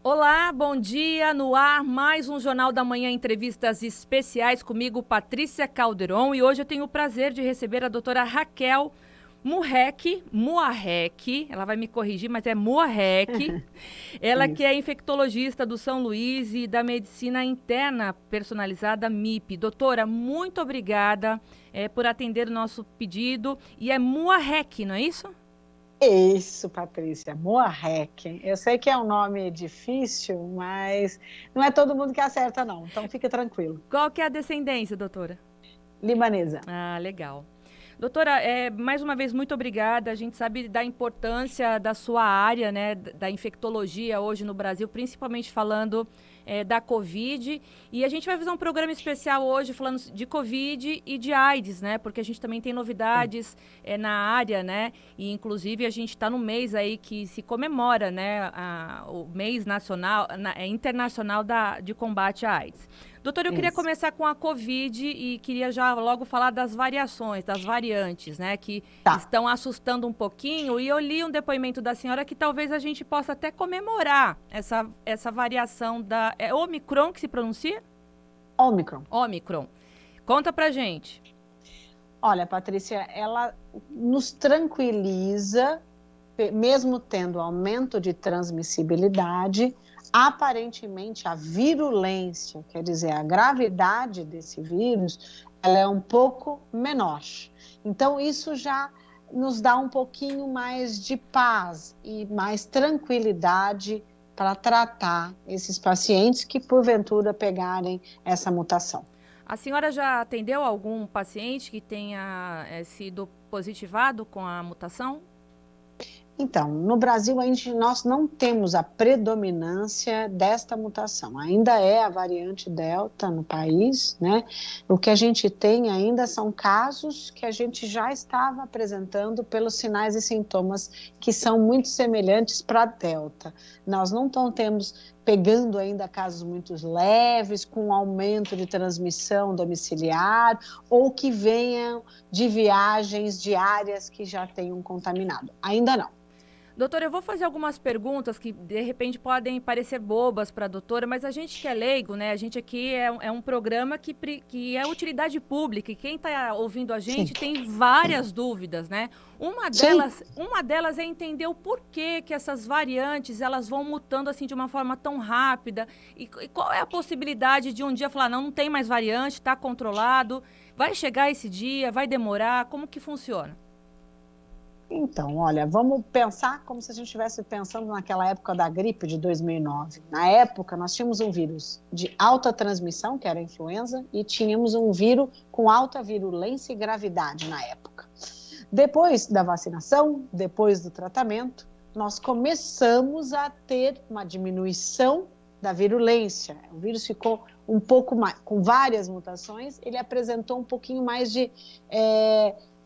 Olá, bom dia, no ar, mais um Jornal da Manhã, entrevistas especiais comigo, Patrícia Calderon, e hoje eu tenho o prazer de receber a doutora Raquel Muarrec, ela vai me corrigir, mas é Muarrec, ela que Isso. é infectologista do São Luís e da Medicina Interna Personalizada MIP. Doutora, muito obrigada por atender o nosso pedido, e é Muarrec, não é isso? Isso, Patrícia, Moarec. Eu sei que é um nome difícil, mas não é todo mundo que acerta, não. Então fica tranquilo. Qual que é a descendência, doutora? Libanesa. Ah, legal. Doutora, mais uma vez, muito obrigada. A gente sabe da importância da sua área, né, da infectologia hoje no Brasil, principalmente falando da Covid. E a gente vai fazer um programa especial hoje falando de Covid e de AIDS, né, porque a gente também tem Sim. novidades na área, né, e inclusive a gente está no mês aí que se comemora, né, o mês nacional, internacional de combate à AIDS. Doutor, eu queria Isso. começar com a Covid e queria já logo falar das variações, das variantes, né, que Tá. estão assustando um pouquinho. E eu li um depoimento da senhora que talvez a gente possa até comemorar essa variação da... É Omicron que se pronuncia? Ômicron. Omicron. Conta pra gente. Olha, Patrícia, ela nos tranquiliza, mesmo tendo aumento de transmissibilidade, aparentemente a virulência, quer dizer, a gravidade desse vírus, ela é um pouco menor. Então, isso já nos dá um pouquinho mais de paz e mais tranquilidade para tratar esses pacientes que, porventura, pegarem essa mutação. A senhora já atendeu algum paciente que tenha sido positivado com a mutação? Então, no Brasil, nós não temos a predominância desta mutação. Ainda é a variante Delta no país, né? O que a gente tem ainda são casos que a gente já estava apresentando pelos sinais e sintomas que são muito semelhantes para a Delta. Nós não temos pegando ainda casos muito leves, com aumento de transmissão domiciliar, ou que venham de viagens diárias que já tenham contaminado. Ainda não. Doutora, eu vou fazer algumas perguntas que de repente podem parecer bobas para a doutora, mas a gente que é leigo, né? A gente aqui é um programa que é utilidade pública e quem está ouvindo a Sim. gente tem várias dúvidas, né? Sim. Uma delas é entender o porquê que essas variantes elas vão mutando assim de uma forma tão rápida e qual é a possibilidade de um dia falar não tem mais variante, está controlado, vai chegar esse dia, vai demorar, como que funciona? Então, olha, vamos pensar como se a gente estivesse pensando naquela época da gripe de 2009. Na época, nós tínhamos um vírus de alta transmissão, que era a influenza, e tínhamos um vírus com alta virulência e gravidade na época. Depois da vacinação, depois do tratamento, nós começamos a ter uma diminuição da virulência. O vírus ficou um pouco mais, com várias mutações, ele apresentou um pouquinho mais de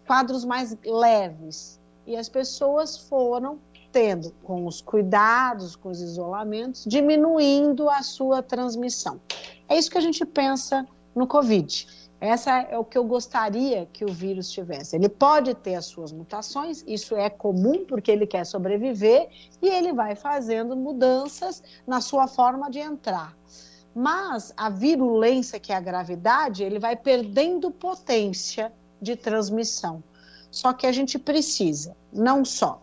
quadros mais leves. E as pessoas foram tendo, com os cuidados, com os isolamentos, diminuindo a sua transmissão. É isso que a gente pensa no Covid. Essa é o que eu gostaria que o vírus tivesse. Ele pode ter as suas mutações, isso é comum porque ele quer sobreviver e ele vai fazendo mudanças na sua forma de entrar. Mas a virulência, que é a gravidade, ele vai perdendo potência de transmissão. Só que a gente precisa não só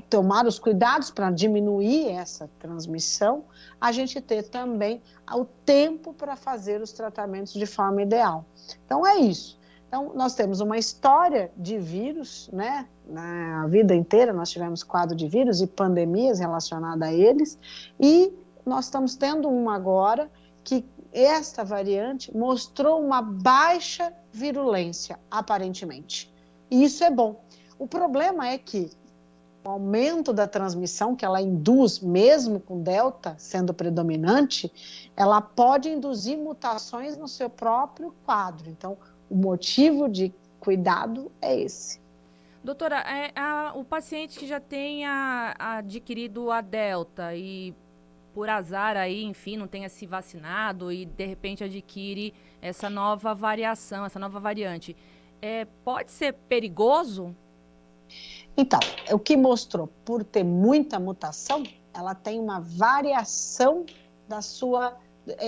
tomar os cuidados para diminuir essa transmissão, a gente ter também o tempo para fazer os tratamentos de forma ideal. Então é isso. Então nós temos uma história de vírus, né? Na vida inteira nós tivemos quadro de vírus e pandemias relacionadas a eles, e nós estamos tendo uma agora que esta variante mostrou uma baixa virulência, aparentemente. E isso é bom. O problema é que o aumento da transmissão que ela induz, mesmo com Delta sendo predominante, ela pode induzir mutações no seu próprio quadro. Então, o motivo de cuidado é esse. Doutora, o paciente que já tenha adquirido a Delta e por azar aí, enfim, não tenha se vacinado e de repente adquire essa nova variação, essa nova variante, pode ser perigoso? Então, o que mostrou, por ter muita mutação, ela tem uma variação da sua...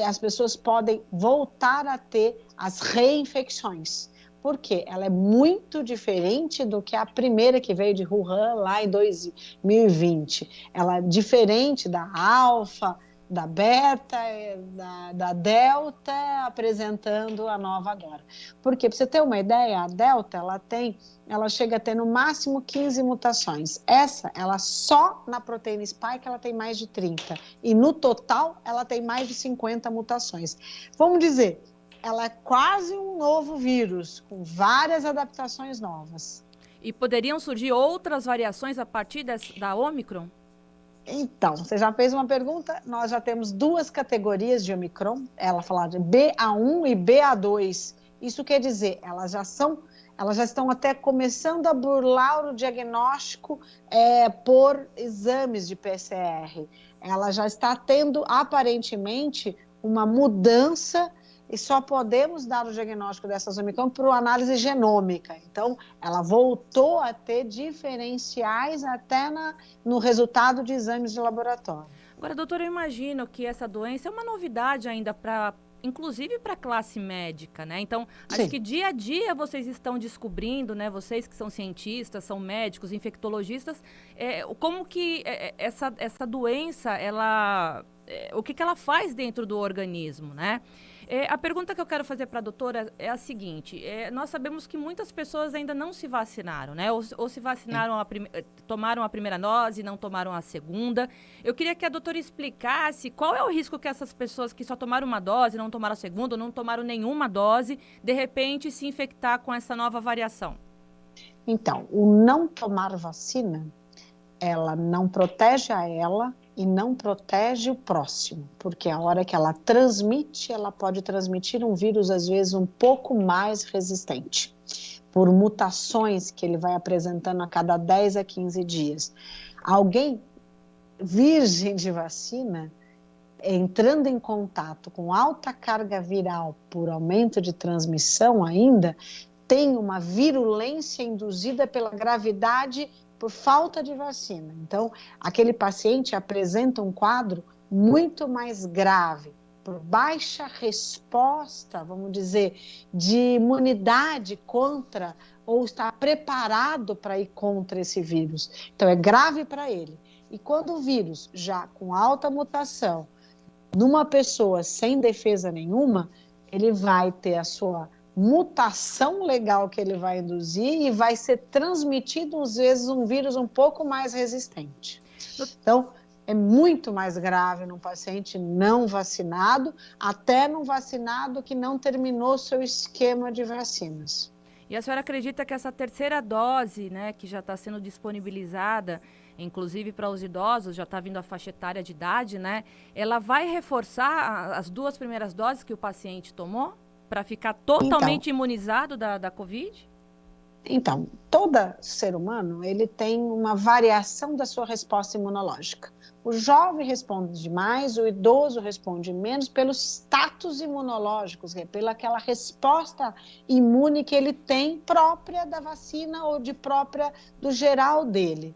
As pessoas podem voltar a ter as reinfecções. Por quê? Ela é muito diferente do que a primeira que veio de Wuhan lá em 2020. Ela é diferente da Alfa, da Beta, da Delta, apresentando a nova agora. Porque, para você ter uma ideia, a Delta, ela chega a ter no máximo 15 mutações. Ela só na proteína spike, ela tem mais de 30. E no total, ela tem mais de 50 mutações. Vamos dizer, ela é quase um novo vírus, com várias adaptações novas. E poderiam surgir outras variações a partir da Ômicron? Então, você já fez uma pergunta, nós já temos 2 categorias de Omicron, ela fala de BA1 e BA2. Isso quer dizer, elas já estão até começando a burlar o diagnóstico por exames de PCR. Ela já está tendo, aparentemente, uma mudança e só podemos dar o diagnóstico dessas Omicron por análise genômica. Então, ela voltou a ter diferenciais até no resultado de exames de laboratório. Agora, doutora, eu imagino que essa doença é uma novidade ainda inclusive para a classe médica, né? Então, acho que dia a dia vocês estão descobrindo, né? Vocês que são cientistas, são médicos, infectologistas, como que essa doença, o que ela faz dentro do organismo, né? A pergunta que eu quero fazer para a doutora é a seguinte: nós sabemos que muitas pessoas ainda não se vacinaram, né? Ou se vacinaram, tomaram a primeira dose, não tomaram a segunda. Eu queria que a doutora explicasse qual é o risco que essas pessoas que só tomaram uma dose, não tomaram a segunda, ou não tomaram nenhuma dose, de repente se infectar com essa nova variação. Então, o não tomar vacina, ela não protege a ela e não protege o próximo, porque a hora que ela transmite, ela pode transmitir um vírus, às vezes, um pouco mais resistente, por mutações que ele vai apresentando a cada 10 a 15 dias. Alguém virgem de vacina, entrando em contato com alta carga viral por aumento de transmissão ainda, tem uma virulência induzida pela gravidade por falta de vacina. Então, aquele paciente apresenta um quadro muito mais grave, por baixa resposta, vamos dizer, de imunidade contra, ou está preparado para ir contra esse vírus. Então, é grave para ele. E quando o vírus, já com alta mutação, numa pessoa sem defesa nenhuma, ele vai ter a sua mutação legal que ele vai induzir e vai ser transmitido, às vezes, um vírus um pouco mais resistente. Então, é muito mais grave num paciente não vacinado, até num vacinado que não terminou seu esquema de vacinas. E a senhora acredita que essa terceira dose, né, que já está sendo disponibilizada, inclusive para os idosos, já está vindo a faixa etária de idade, né, ela vai reforçar as 2 primeiras doses que o paciente tomou? Para ficar totalmente imunizado da Covid? Então, todo ser humano, ele tem uma variação da sua resposta imunológica. O jovem responde mais, o idoso responde menos pelos status imunológicos, pela aquela resposta imune que ele tem própria da vacina ou própria do geral dele.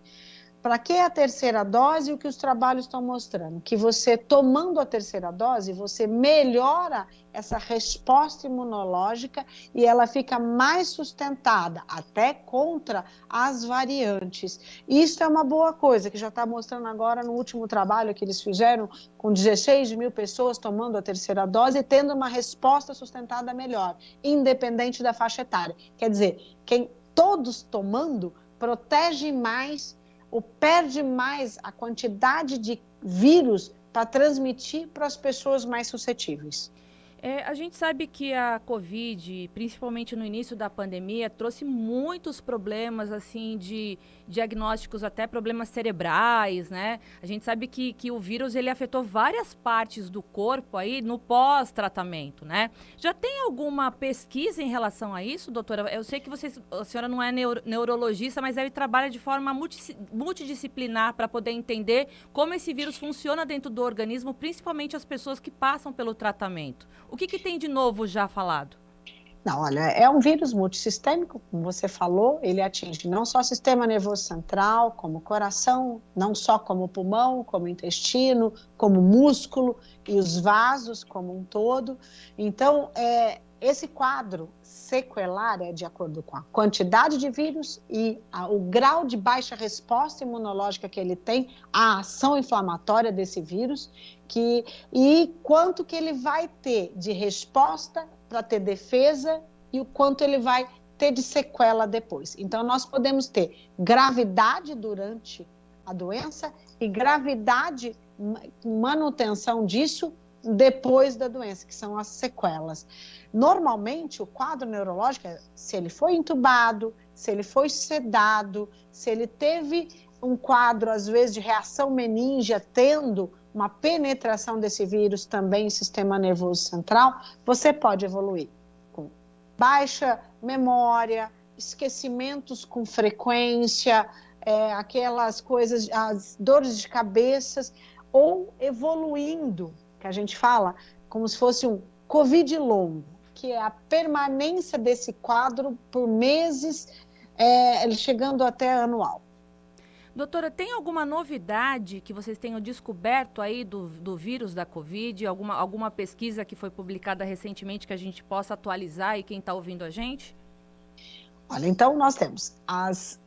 Para que a terceira dose? O que os trabalhos estão mostrando? Que você, tomando a terceira dose, você melhora essa resposta imunológica e ela fica mais sustentada, até contra as variantes. Isso é uma boa coisa, que já está mostrando agora no último trabalho que eles fizeram, com 16 mil pessoas tomando a terceira dose e tendo uma resposta sustentada melhor, independente da faixa etária. Quer dizer, todos tomando, protege mais ou perde mais a quantidade de vírus para transmitir para as pessoas mais suscetíveis. A gente sabe que a Covid, principalmente no início da pandemia, trouxe muitos problemas, assim, de diagnósticos, até problemas cerebrais, né? A gente sabe que o vírus, ele afetou várias partes do corpo aí no pós-tratamento, né? Já tem alguma pesquisa em relação a isso, doutora? Eu sei que a senhora não é neurologista, mas ele trabalha de forma multidisciplinar para poder entender como esse vírus funciona dentro do organismo, principalmente as pessoas que passam pelo tratamento. O que tem de novo já falado? Não, olha, é um vírus multissistêmico, como você falou, ele atinge não só o sistema nervoso central, como o coração, não só como o pulmão, como o intestino, como o músculo e os vasos como um todo. Então, esse quadro sequelar é de acordo com a quantidade de vírus e o grau de baixa resposta imunológica que ele tem, a ação inflamatória desse vírus, e quanto que ele vai ter de resposta para ter defesa e o quanto ele vai ter de sequela depois. Então, nós podemos ter gravidade durante a doença e gravidade, manutenção disso depois da doença, que são as sequelas. Normalmente, o quadro neurológico, se ele foi entubado, se ele foi sedado, se ele teve um quadro, às vezes, de reação meníngea, tendo uma penetração desse vírus também em sistema nervoso central, você pode evoluir com baixa memória, esquecimentos com frequência, aquelas coisas, as dores de cabeça, ou evoluindo, que a gente fala, como se fosse um Covid longo, que é a permanência desse quadro por meses, chegando até anual. Doutora, tem alguma novidade que vocês tenham descoberto aí do vírus da Covid? Alguma pesquisa que foi publicada recentemente que a gente possa atualizar e quem está ouvindo a gente? Olha, então nós temos as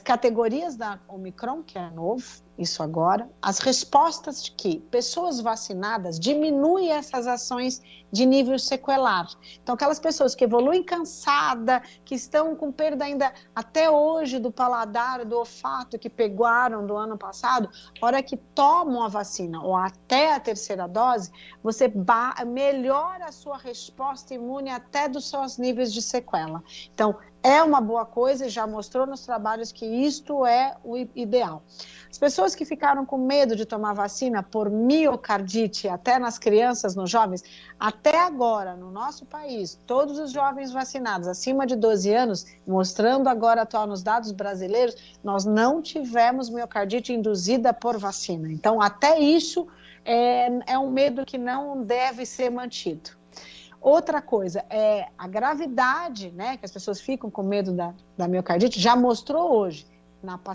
categorias da Omicron, que é novo, isso agora, as respostas de que pessoas vacinadas diminuem essas ações de nível sequelar. Então, aquelas pessoas que evoluem cansada, que estão com perda ainda até hoje do paladar, do olfato que pegaram do ano passado, a hora que tomam a vacina ou até a terceira dose, você melhora a sua resposta imune até dos seus níveis de sequela. Então, é uma boa coisa e já mostrou nos trabalhos que isto é o ideal. As pessoas que ficaram com medo de tomar vacina por miocardite, até nas crianças, nos jovens, até agora, no nosso país, todos os jovens vacinados acima de 12 anos, mostrando agora atual nos dados brasileiros, nós não tivemos miocardite induzida por vacina. Então, até isso é um medo que não deve ser mantido. Outra coisa, a gravidade, né, que as pessoas ficam com medo da miocardite, já mostrou hoje.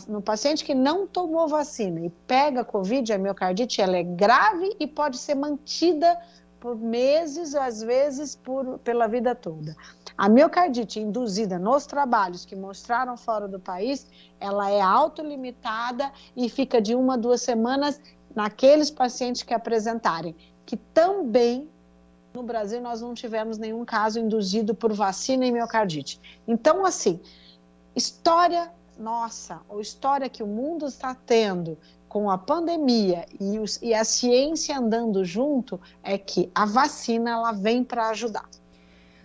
No paciente que não tomou vacina e pega Covid, a miocardite, ela é grave e pode ser mantida por meses, às vezes pela vida toda. A miocardite induzida nos trabalhos que mostraram fora do país, ela é autolimitada e fica de 1 a 2 semanas naqueles pacientes que apresentarem, que também no Brasil nós não tivemos nenhum caso induzido por vacina em miocardite. Então, assim, história nossa, ou história que o mundo está tendo com a pandemia e a ciência andando junto, é que a vacina ela vem para ajudar.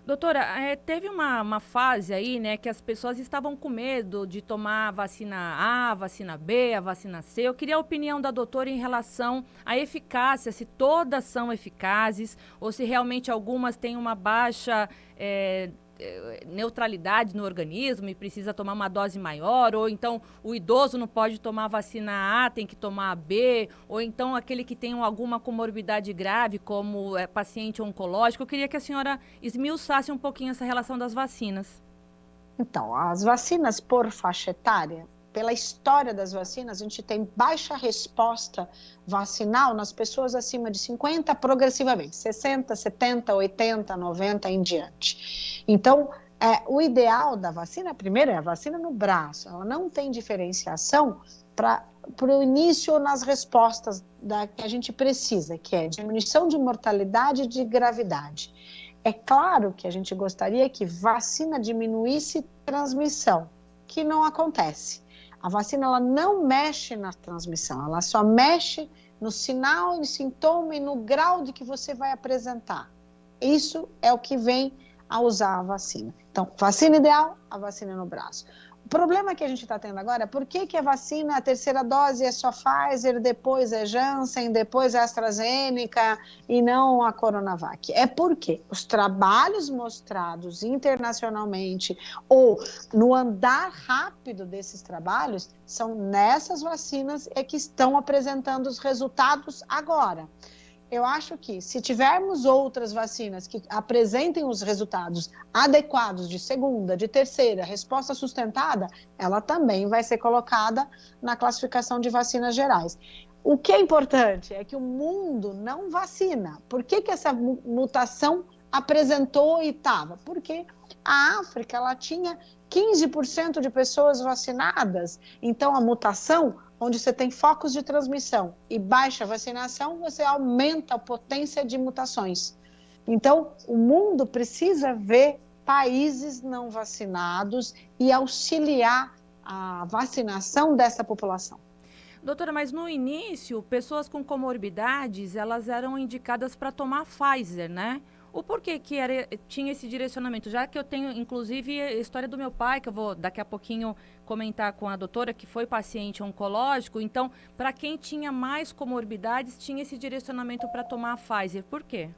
Doutora, teve uma fase aí, né, que as pessoas estavam com medo de tomar a vacina A, a vacina B, a vacina C. Eu queria a opinião da doutora em relação à eficácia, se todas são eficazes ou se realmente algumas têm uma baixa neutralidade no organismo e precisa tomar uma dose maior, ou então o idoso não pode tomar a vacina A, tem que tomar a B, ou então aquele que tem alguma comorbidade grave, como paciente oncológico. Eu queria que a senhora esmiuçasse um pouquinho essa relação das vacinas. Então, as vacinas por faixa etária, pela história das vacinas, a gente tem baixa resposta vacinal nas pessoas acima de 50, progressivamente, 60, 70, 80, 90 em diante. Então, o ideal da vacina, primeiro, é a vacina no braço. Ela não tem diferenciação para o início nas respostas que a gente precisa, que é diminuição de mortalidade e de gravidade. É claro que a gente gostaria que vacina diminuísse transmissão, que não acontece. A vacina ela não mexe na transmissão, ela só mexe no sinal, no sintoma e no grau de que você vai apresentar. Isso é o que vem a usar a vacina. Então, vacina ideal, a vacina no braço. O problema que a gente está tendo agora é por que a vacina, a terceira dose é só Pfizer, depois é Janssen, depois é AstraZeneca e não a Coronavac. É porque os trabalhos mostrados internacionalmente ou no andar rápido desses trabalhos são nessas vacinas que estão apresentando os resultados agora. eu acho que se tivermos outras vacinas que apresentem os resultados adequados de segunda, de terceira, resposta sustentada, ela também vai ser colocada na classificação de vacinas gerais. O que é importante é que o mundo não vacina. Por que essa mutação apresentou e estava? Porque a África ela tinha 15% de pessoas vacinadas, então a mutação, onde você tem focos de transmissão e baixa vacinação, você aumenta a potência de mutações. Então, o mundo precisa ver países não vacinados e auxiliar a vacinação dessa população. Doutora, mas no início, pessoas com comorbidades, elas eram indicadas para tomar Pfizer, né? O porquê que tinha esse direcionamento? Já que eu tenho, inclusive, a história do meu pai, que eu vou daqui a pouquinho comentar com a doutora, que foi paciente oncológico. Então, para quem tinha mais comorbidades, tinha esse direcionamento para tomar a Pfizer. Por quê?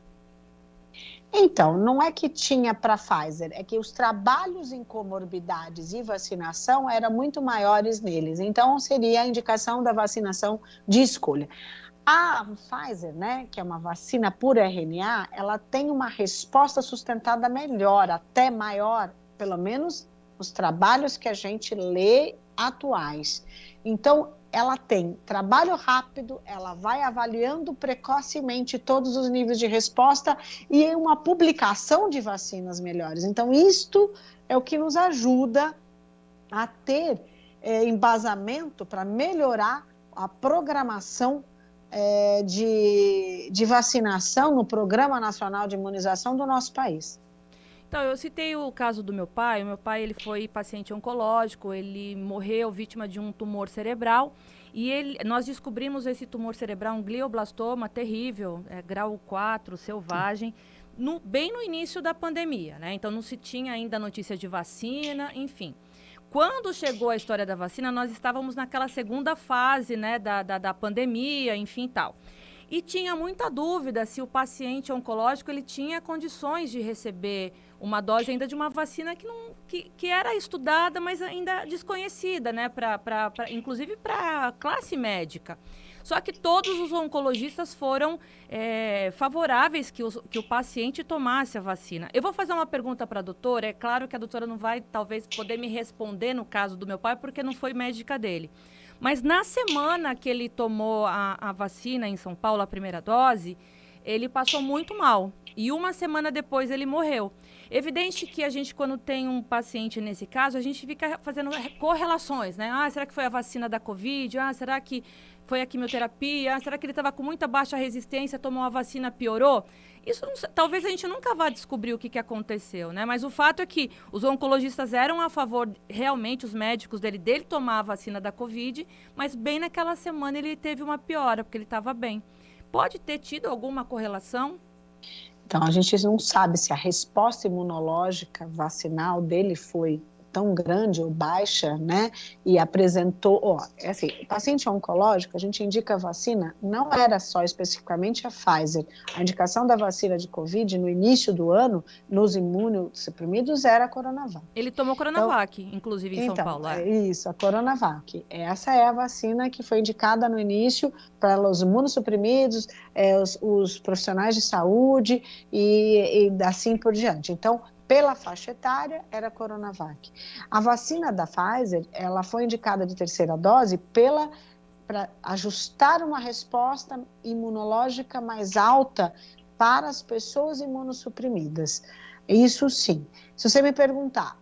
Então, não é que tinha para Pfizer, é que os trabalhos em comorbidades e vacinação eram muito maiores neles. Então, seria a indicação da vacinação de escolha. A Pfizer, né, que é uma vacina por RNA, ela tem uma resposta sustentada melhor, até maior, pelo menos os trabalhos que a gente lê atuais. Então, ela tem trabalho rápido, ela vai avaliando precocemente todos os níveis de resposta e uma publicação de vacinas melhores. Então, isto é o que nos ajuda a ter embasamento para melhorar a programação de vacinação no Programa Nacional de Imunização do nosso país. Então, eu citei o caso do meu pai. O meu pai, ele foi paciente oncológico, ele morreu vítima de um tumor cerebral. E nós descobrimos esse tumor cerebral, um glioblastoma terrível, grau 4, selvagem, bem no início da pandemia, né? Então, não se tinha ainda notícia de vacina, enfim. Quando chegou a história da vacina, nós estávamos naquela segunda fase, né, da pandemia, enfim, tal. E tinha muita dúvida se o paciente oncológico ele tinha condições de receber uma dose ainda de uma vacina que era estudada, mas ainda desconhecida, né, inclusive para a classe médica. Só que todos os oncologistas foram favoráveis que o paciente tomasse a vacina. Eu vou fazer uma pergunta para a doutora. É claro que a doutora não vai, talvez, poder me responder no caso do meu pai, porque não foi médica dele. Mas na semana que ele tomou a vacina em São Paulo, a primeira dose, ele passou muito mal. E uma semana depois ele morreu. Evidente que a gente, quando tem um paciente nesse caso, a gente fica fazendo correlações, né? Ah, será que foi a vacina da Covid? Ah, será que foi a quimioterapia? Ah, será que ele estava com muita baixa resistência, tomou a vacina, piorou? Isso talvez a gente nunca vá descobrir o que aconteceu, né? Mas o fato é que os oncologistas eram a favor, realmente, os médicos dele tomar a vacina da Covid, mas bem naquela semana ele teve uma piora, porque ele estava bem. Pode ter tido alguma correlação? Então, a gente não sabe se a resposta imunológica vacinal dele foi tão grande ou baixa, né? E apresentou, assim, o paciente oncológico, a gente indica a vacina, não era só especificamente a Pfizer. A indicação da vacina de Covid no início do ano, nos imunossuprimidos, era a Coronavac. Ele tomou Coronavac, então, inclusive em São Paulo. Isso, a Coronavac. Essa é a vacina que foi indicada no início para os imunossuprimidos, os profissionais de saúde e assim por diante. Então, pela faixa etária, era a Coronavac. A vacina da Pfizer, ela foi indicada de terceira dose para ajustar uma resposta imunológica mais alta para as pessoas imunossuprimidas. Isso sim. Se você me perguntar,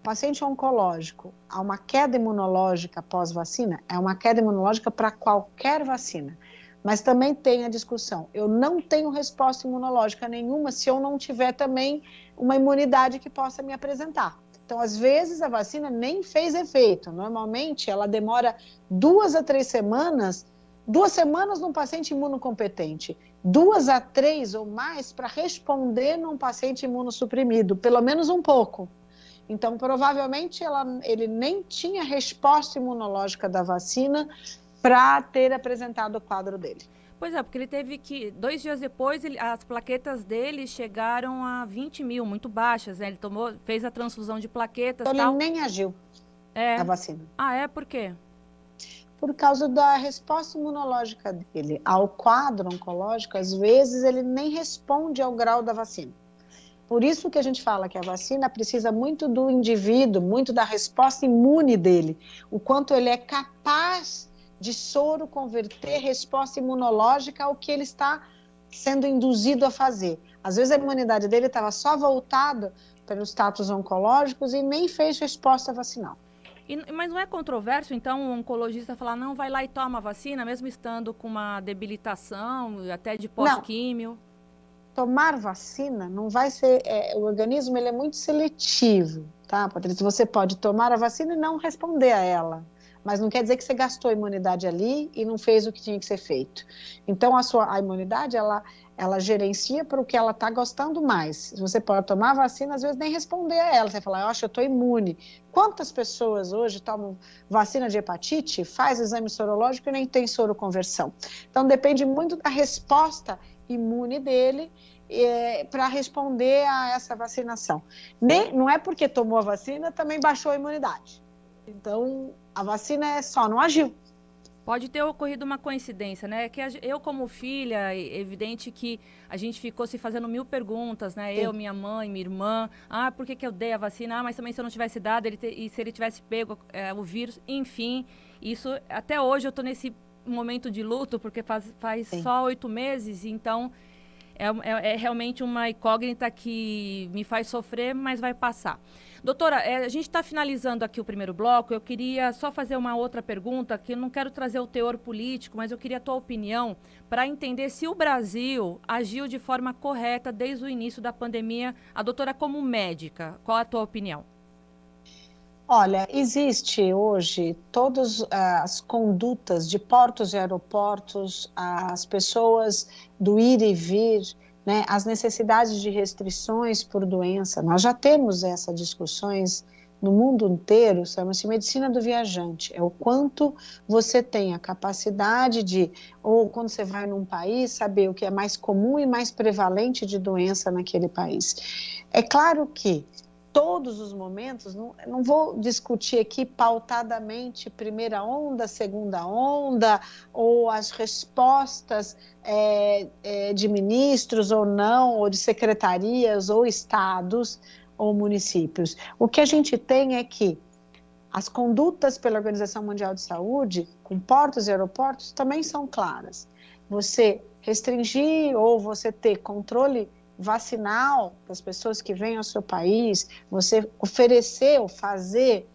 paciente oncológico, há uma queda imunológica após vacina? É uma queda imunológica para qualquer vacina. Mas também tem a discussão, eu não tenho resposta imunológica nenhuma se eu não tiver também uma imunidade que possa me apresentar. Então, às vezes, a vacina nem fez efeito. Normalmente, ela demora 2 a 3 semanas, 2 semanas num paciente imunocompetente, 2 a 3 ou mais para responder num paciente imunossuprimido, pelo menos um pouco. Então, provavelmente, ele nem tinha resposta imunológica da vacina para ter apresentado o quadro dele. Pois é, porque ele teve que, 2 dias depois, as plaquetas dele chegaram a 20 mil, muito baixas, né? Ele fez a transfusão de plaquetas e então, tal. Ele nem agiu a vacina. Ah, é? Por quê? por causa da resposta imunológica dele ao quadro oncológico. Às vezes ele nem responde ao grau da vacina. Por isso que a gente fala que a vacina precisa muito do indivíduo, muito da resposta imune dele, o quanto ele é capaz de soro converter resposta imunológica ao que ele está sendo induzido a fazer. Às vezes a imunidade dele estava só voltada para os status oncológicos e nem fez resposta vacinal. Mas não é controverso, então, o oncologista falar, não, vai lá e toma a vacina, mesmo estando com uma debilitação, até de pós-químio? Tomar vacina não vai ser... o organismo ele é muito seletivo, tá, Patrícia? Você pode tomar a vacina e não responder a ela, mas não quer dizer que você gastou a imunidade ali e não fez o que tinha que ser feito. Então, a imunidade, ela gerencia para o que ela está gostando mais. Você pode tomar a vacina, às vezes nem responder a ela. Você fala, eu acho que eu estou imune. Quantas pessoas hoje tomam vacina de hepatite, faz exame sorológico e nem tem soroconversão? Então, depende muito da resposta imune dele para responder a essa vacinação. Não é porque tomou a vacina, também baixou a imunidade. Então, a vacina só não agiu. Pode ter ocorrido uma coincidência, né? Que eu, como filha, é evidente que a gente ficou se fazendo 1000 perguntas, né? Sim. Eu, minha mãe, minha irmã. Ah, por que eu dei a vacina? Ah, mas também se eu não tivesse dado, e se ele tivesse pego o vírus. Enfim, isso, até hoje eu tô nesse momento de luto, porque faz só 8 meses, então é realmente uma incógnita que me faz sofrer, mas vai passar. Doutora, a gente está finalizando aqui o primeiro bloco. Eu queria só fazer uma outra pergunta, que eu não quero trazer o teor político, mas eu queria a tua opinião para entender se o Brasil agiu de forma correta desde o início da pandemia. A doutora, como médica, qual a tua opinião? Olha, existe hoje todas as condutas de portos e aeroportos, as pessoas do ir e vir, né, as necessidades de restrições por doença. Nós já temos essas discussões no mundo inteiro, chama-se medicina do viajante. É o quanto você tem a capacidade de, ou quando você vai num país, saber o que é mais comum e mais prevalente de doença naquele país. É claro que todos os momentos, não vou discutir aqui pautadamente primeira onda, segunda onda, ou as respostas de ministros ou não, ou de secretarias, ou estados, ou municípios. O que a gente tem é que as condutas pela Organização Mundial de Saúde, com portos e aeroportos, também são claras. Você restringir ou você ter controle vacinal das pessoas que vêm ao seu país, você oferecer ou fazer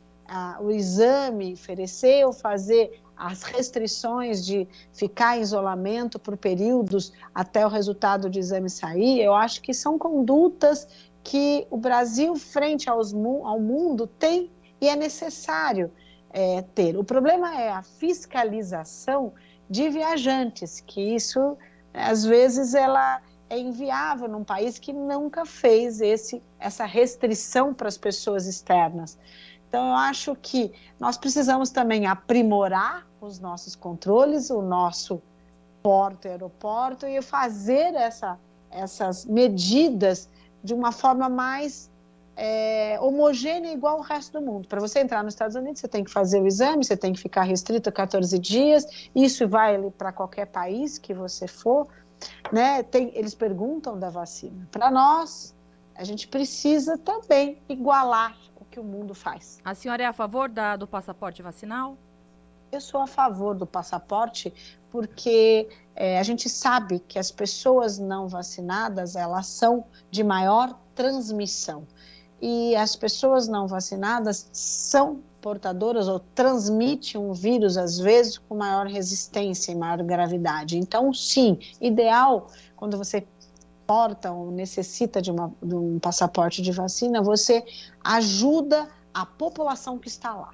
o exame, oferecer ou fazer as restrições de ficar em isolamento por períodos até o resultado do exame sair, eu acho que são condutas que o Brasil, frente ao mundo, tem e é necessário ter. O problema é a fiscalização de viajantes, que isso, às vezes, ela é inviável num país que nunca fez essa restrição para as pessoas externas. Então, eu acho que nós precisamos também aprimorar os nossos controles, o nosso porto e aeroporto, e fazer essas medidas de uma forma mais homogênea, igual ao resto do mundo. Para você entrar nos Estados Unidos, você tem que fazer o exame, você tem que ficar restrito a 14 dias, isso vai para qualquer país que você for, né? Eles perguntam da vacina. Para nós, a gente precisa também igualar o que o mundo faz. A senhora é a favor do passaporte vacinal? Eu sou a favor do passaporte porque a gente sabe que as pessoas não vacinadas, elas são de maior transmissão. E as pessoas não vacinadas são portadoras ou transmitem um vírus, às vezes, com maior resistência e maior gravidade. Então, sim, ideal, quando você porta ou necessita de um passaporte de vacina, você ajuda a população que está lá.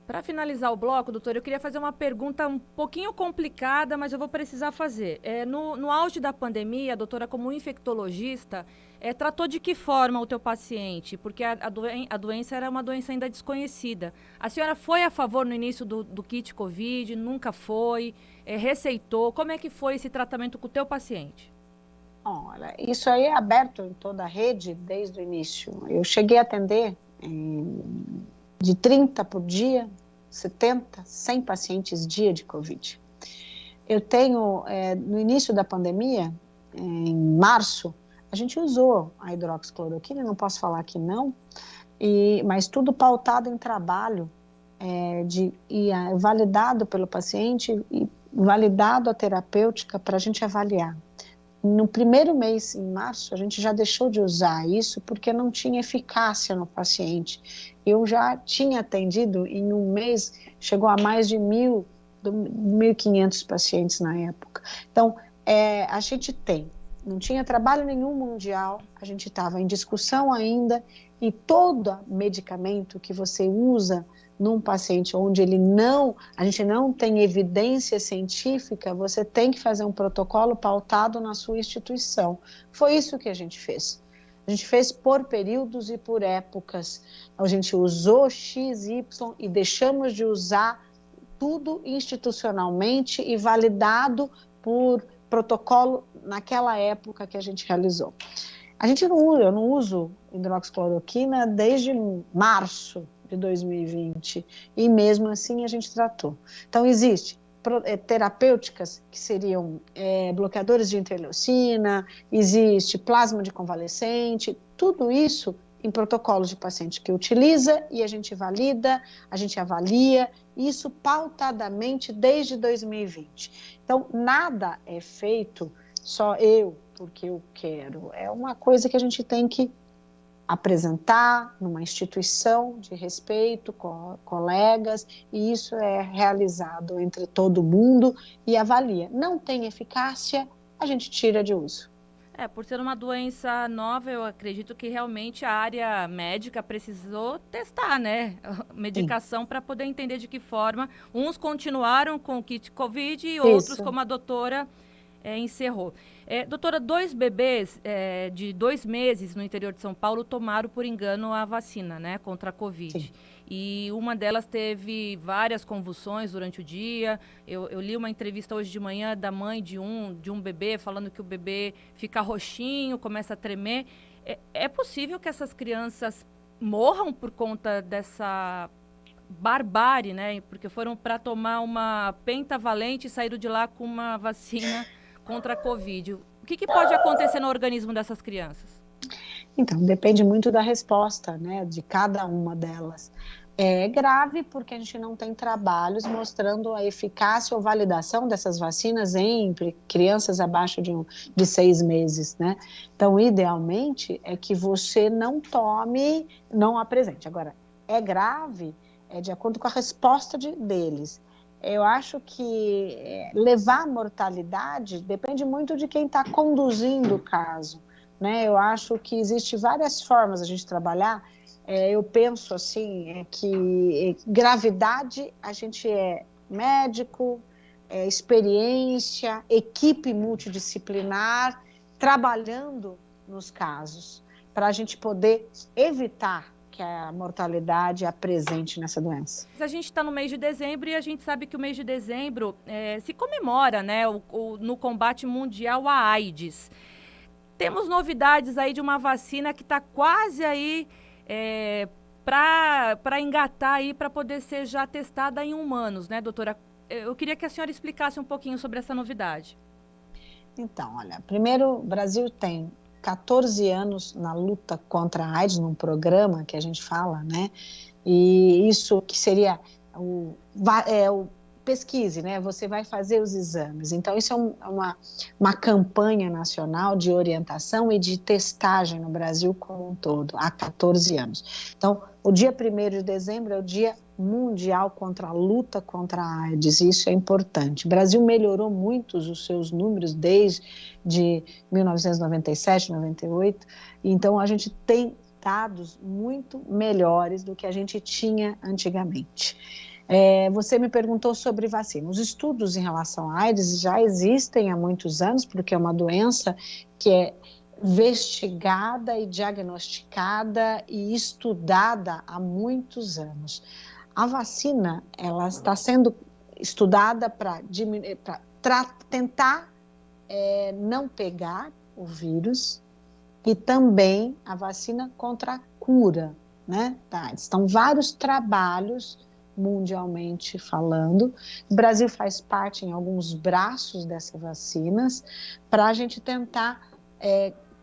Para finalizar o bloco, doutor, eu queria fazer uma pergunta um pouquinho complicada, mas eu vou precisar fazer. No auge da pandemia, a doutora, como infectologista, tratou de que forma o teu paciente? Porque a doença era uma doença ainda desconhecida. A senhora foi a favor no início do kit Covid? Nunca foi? Receitou? Como é que foi esse tratamento com o teu paciente? Olha, isso aí é aberto em toda a rede desde o início. Eu cheguei a atender de 30 por dia, 70, 100 pacientes dia de Covid. Eu tenho, no início da pandemia, em março, a gente usou a hidroxicloroquina, não posso falar que não, mas tudo pautado em trabalho, validado pelo paciente e validado a terapêutica para a gente avaliar. No primeiro mês, em março, a gente já deixou de usar isso porque não tinha eficácia no paciente. Eu já tinha atendido, em um mês, chegou a mais de 1.500 pacientes na época. Então, a gente não tinha trabalho nenhum mundial, a gente estava em discussão ainda, e todo medicamento que você usa num paciente onde a gente não tem evidência científica, você tem que fazer um protocolo pautado na sua instituição. Foi isso que a gente fez. A gente fez por períodos e por épocas. A gente usou X, Y e deixamos de usar tudo institucionalmente e validado por protocolo naquela época que a gente realizou. Eu não uso hidroxicloroquina desde março de 2020 e mesmo assim a gente tratou. Então existe terapêuticas que seriam bloqueadores de interleucina, existe plasma de convalescente, tudo isso em protocolos de paciente que utiliza e a gente valida, a gente avalia, isso pautadamente desde 2020. Então nada é feito só porque eu quero. É uma coisa que a gente tem que apresentar numa instituição de respeito, com colegas, e isso é realizado entre todo mundo e avalia. Não tem eficácia, a gente tira de uso. Por ser uma doença nova, eu acredito que realmente a área médica precisou testar, né, medicação para poder entender de que forma. Uns continuaram com o kit Covid e outros, como a doutora, encerrou. Doutora, 2 bebês de 2 meses no interior de São Paulo tomaram por engano a vacina, né, contra a Covid. Sim. E uma delas teve várias convulsões durante o dia. Eu li uma entrevista hoje de manhã da mãe de um bebê falando que o bebê fica roxinho, começa a tremer. É possível que essas crianças morram por conta dessa barbárie, né? Porque foram para tomar uma pentavalente e saíram de lá com uma vacina contra a Covid. O que pode acontecer no organismo dessas crianças? Então, depende muito da resposta, né, de cada uma delas. É grave porque a gente não tem trabalhos mostrando a eficácia ou validação dessas vacinas em crianças abaixo de 6 meses, né? Então, idealmente, é que você não tome, não apresente. Agora, é grave de acordo com a resposta deles. Eu acho que levar à mortalidade depende muito de quem está conduzindo o caso, né? Eu acho que existe várias formas de a gente trabalhar. Eu penso assim, que gravidade, a gente é médico, experiência, equipe multidisciplinar, trabalhando nos casos, para a gente poder evitar que a mortalidade apresente nessa doença. A gente está no mês de dezembro e a gente sabe que o mês de dezembro se comemora, né, no combate mundial à AIDS. Temos novidades aí de uma vacina que está quase aí para engatar aí, para poder ser já testada em humanos, né, doutora? Eu queria que a senhora explicasse um pouquinho sobre essa novidade. Então, olha, primeiro, o Brasil tem 14 anos na luta contra a AIDS, num programa que a gente fala, né? E isso que seria o pesquise, né? Você vai fazer os exames. Então, isso é uma campanha nacional de orientação e de testagem no Brasil como um todo, há 14 anos. Então, o dia 1º de dezembro é o Dia Mundial contra a luta contra a AIDS, e isso é importante. O Brasil melhorou muito os seus números desde 1997, 98, então a gente tem dados muito melhores do que a gente tinha antigamente. Você me perguntou sobre vacina. Os estudos em relação à AIDS já existem há muitos anos, porque é uma doença que é investigada e diagnosticada e estudada há muitos anos. A vacina, ela está sendo estudada para tentar não pegar o vírus e também a vacina contra a cura, né, da AIDS. Então, vários trabalhos mundialmente falando. O Brasil faz parte em alguns braços dessas vacinas para a gente tentar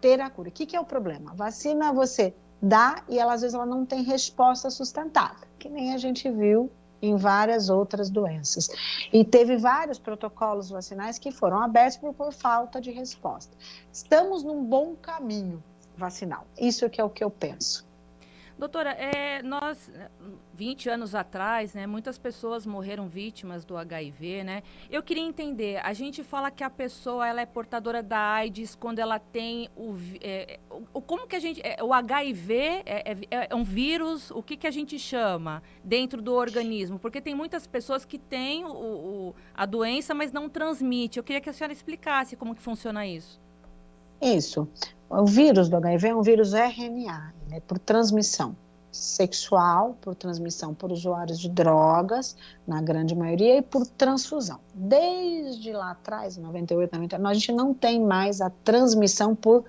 ter a cura. O que é o problema? A vacina você dá e ela, às vezes ela não tem resposta sustentada, que nem a gente viu em várias outras doenças. E teve vários protocolos vacinais que foram abertos por falta de resposta. Estamos num bom caminho vacinal. Isso é o que eu penso. Doutora, nós, 20 anos atrás, né, muitas pessoas morreram vítimas do HIV, né? Eu queria entender, a gente fala que a pessoa ela é portadora da AIDS quando ela tem como que a gente... o HIV é um vírus, o que a gente chama dentro do organismo? Porque tem muitas pessoas que têm a doença, mas não transmite. Eu queria que a senhora explicasse como que funciona isso. Isso. O vírus do HIV é um vírus RNA, né, por transmissão sexual, por transmissão por usuários de drogas, na grande maioria, e por transfusão. Desde lá atrás, 98, 99, a gente não tem mais a transmissão por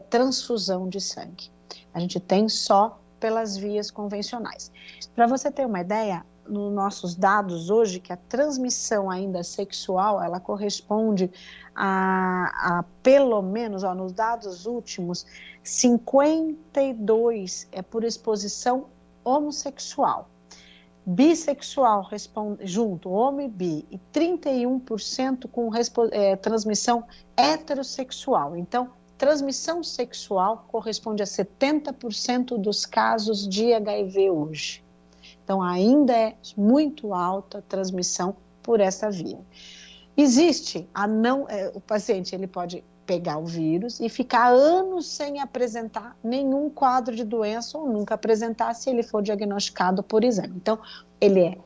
transfusão de sangue. A gente tem só pelas vias convencionais. Para você ter uma ideia, nos nossos dados hoje, que a transmissão ainda sexual, ela corresponde a pelo menos, nos dados últimos, 52 é por exposição homossexual. Bissexual responde junto, homem e bi, e 31% com transmissão heterossexual. Então, transmissão sexual corresponde a 70% dos casos de HIV hoje. Então, ainda é muito alta a transmissão por essa via. Existe o paciente ele pode pegar o vírus e ficar anos sem apresentar nenhum quadro de doença ou nunca apresentar se ele for diagnosticado por exame. Então, ele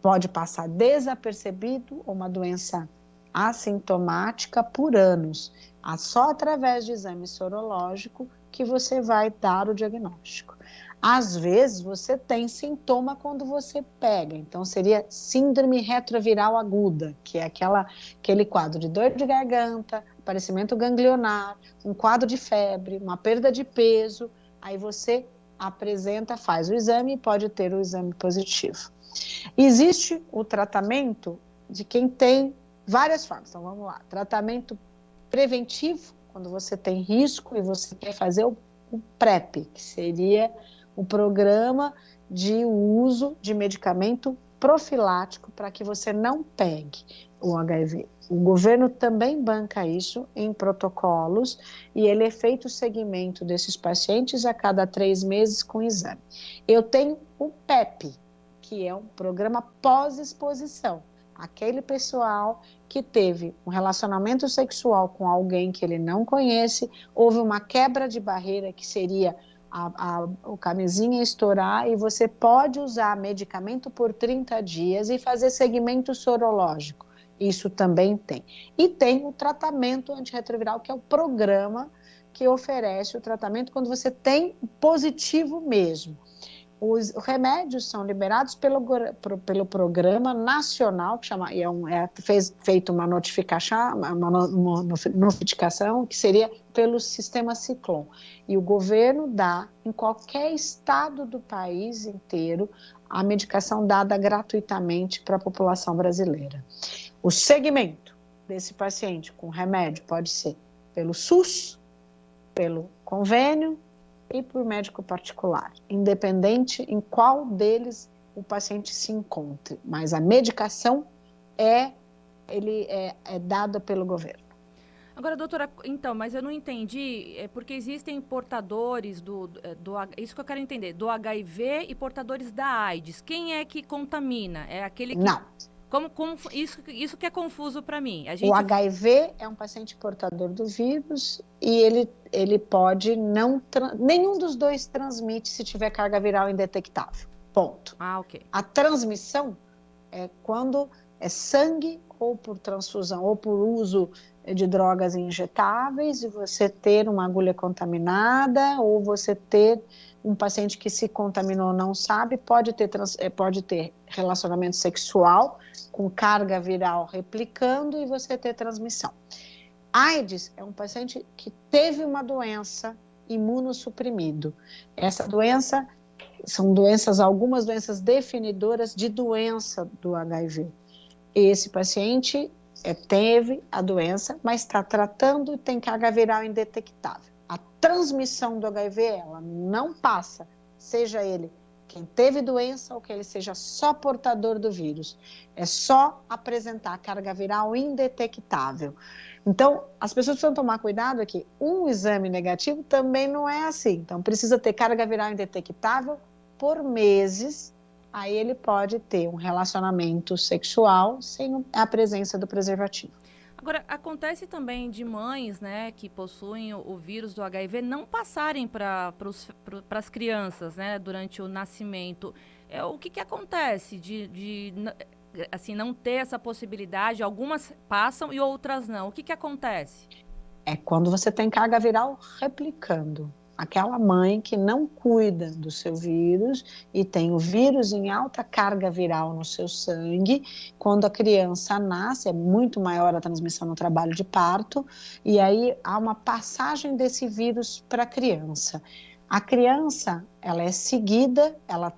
pode passar desapercebido uma doença assintomática por anos. Só através de exame sorológico que você vai dar o diagnóstico. Às vezes, você tem sintoma quando você pega. Então, seria síndrome retroviral aguda, que é aquele quadro de dor de garganta, aparecimento ganglionar, um quadro de febre, uma perda de peso. Aí você apresenta, faz o exame e pode ter o exame positivo. Existe o tratamento de quem tem várias formas. Então, vamos lá. Tratamento preventivo, quando você tem risco e você quer fazer o PrEP, que seria o programa de uso de medicamento profilático para que você não pegue o HIV. O governo também banca isso em protocolos e ele é feito o segmento desses pacientes a cada 3 meses com exame. Eu tenho o PEP, que é um programa pós-exposição. Aquele pessoal que teve um relacionamento sexual com alguém que ele não conhece, houve uma quebra de barreira que seria o camisinha estourar e você pode usar medicamento por 30 dias e fazer segmento sorológico. Isso também tem. E tem o tratamento antirretroviral, que é o programa que oferece o tratamento quando você tem positivo mesmo. Os remédios são liberados pelo programa nacional, que chama, feito uma notificação, uma notificação, que seria pelo sistema Ciclon. E o governo dá, em qualquer estado do país inteiro, a medicação dada gratuitamente para a população brasileira. O segmento desse paciente com remédio pode ser pelo SUS, pelo convênio, e por médico particular, independente em qual deles o paciente se encontre. Mas a medicação é dada pelo governo. Agora, doutora, então, mas eu não entendi, porque existem portadores isso que eu quero entender, do HIV e portadores da AIDS. Quem é que contamina? É aquele que... Não. Isso que é confuso para mim. O HIV é um paciente portador do vírus e ele pode não... Nenhum dos dois transmite se tiver carga viral indetectável. Ponto. Ok. A transmissão é quando é sangue ou por transfusão ou por uso de drogas injetáveis e você ter uma agulha contaminada ou você ter um paciente que se contaminou não sabe, pode ter relacionamento sexual com carga viral replicando e você ter transmissão. AIDS é um paciente que teve uma doença imunossuprimido. Essa doença são algumas doenças definidoras de doença do HIV. Esse paciente teve a doença, mas está tratando e tem carga viral indetectável. A transmissão do HIV, ela não passa, seja ele quem teve doença ou que ele seja só portador do vírus. É só apresentar carga viral indetectável. Então, as pessoas precisam tomar cuidado aqui. Um exame negativo também não é assim. Então, precisa ter carga viral indetectável por meses. Aí ele pode ter um relacionamento sexual sem a presença do preservativo. Agora, acontece também de mães, né, que possuem o vírus do HIV não passarem para as crianças, né, durante o nascimento. O que acontece assim, não ter essa possibilidade? Algumas passam e outras não. O que acontece? É quando você tem carga viral replicando. Aquela mãe que não cuida do seu vírus e tem o vírus em alta carga viral no seu sangue, quando a criança nasce, é muito maior a transmissão no trabalho de parto, e aí há uma passagem desse vírus para a criança. A criança, ela é seguida, ela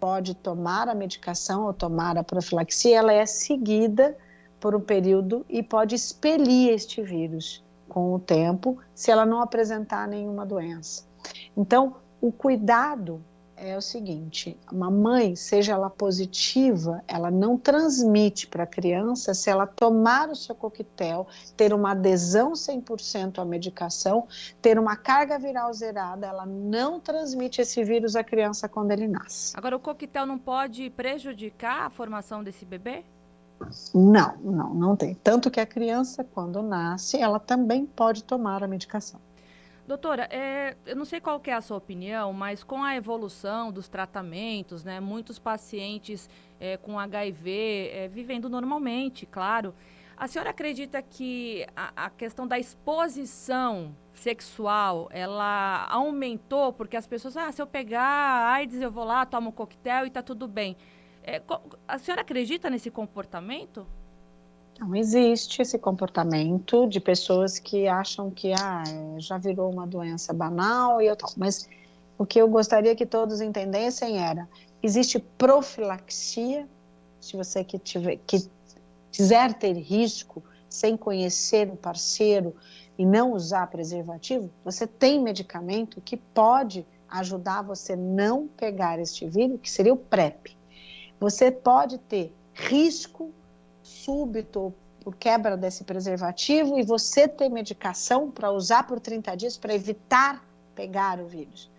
pode tomar a medicação ou tomar a profilaxia, ela é seguida por um período e pode expelir este vírus com o tempo, se ela não apresentar nenhuma doença. Então, o cuidado é o seguinte: uma mãe, seja ela positiva, ela não transmite para a criança se ela tomar o seu coquetel, ter uma adesão 100% à medicação, ter uma carga viral zerada, ela não transmite esse vírus à criança quando ele nasce. Agora, o coquetel não pode prejudicar a formação desse bebê? Não tem. Tanto que a criança, quando nasce, ela também pode tomar a medicação. Doutora, eu não sei qual que é a sua opinião, mas com a evolução dos tratamentos, né, muitos pacientes com HIV vivendo normalmente, claro. A senhora acredita que a questão da exposição sexual, ela aumentou porque as pessoas, se eu pegar AIDS, eu vou lá, tomo um coquetel e tá tudo bem. A senhora acredita nesse comportamento? Não existe esse comportamento de pessoas que acham que já virou uma doença banal e eu tal. Mas o que eu gostaria que todos entendessem existe profilaxia. Se você que quiser ter risco sem conhecer o parceiro e não usar preservativo, você tem medicamento que pode ajudar você não pegar este vírus, que seria o PrEP. Você pode ter risco súbito por quebra desse preservativo e você ter medicação para usar por 30 dias para evitar pegar o vírus.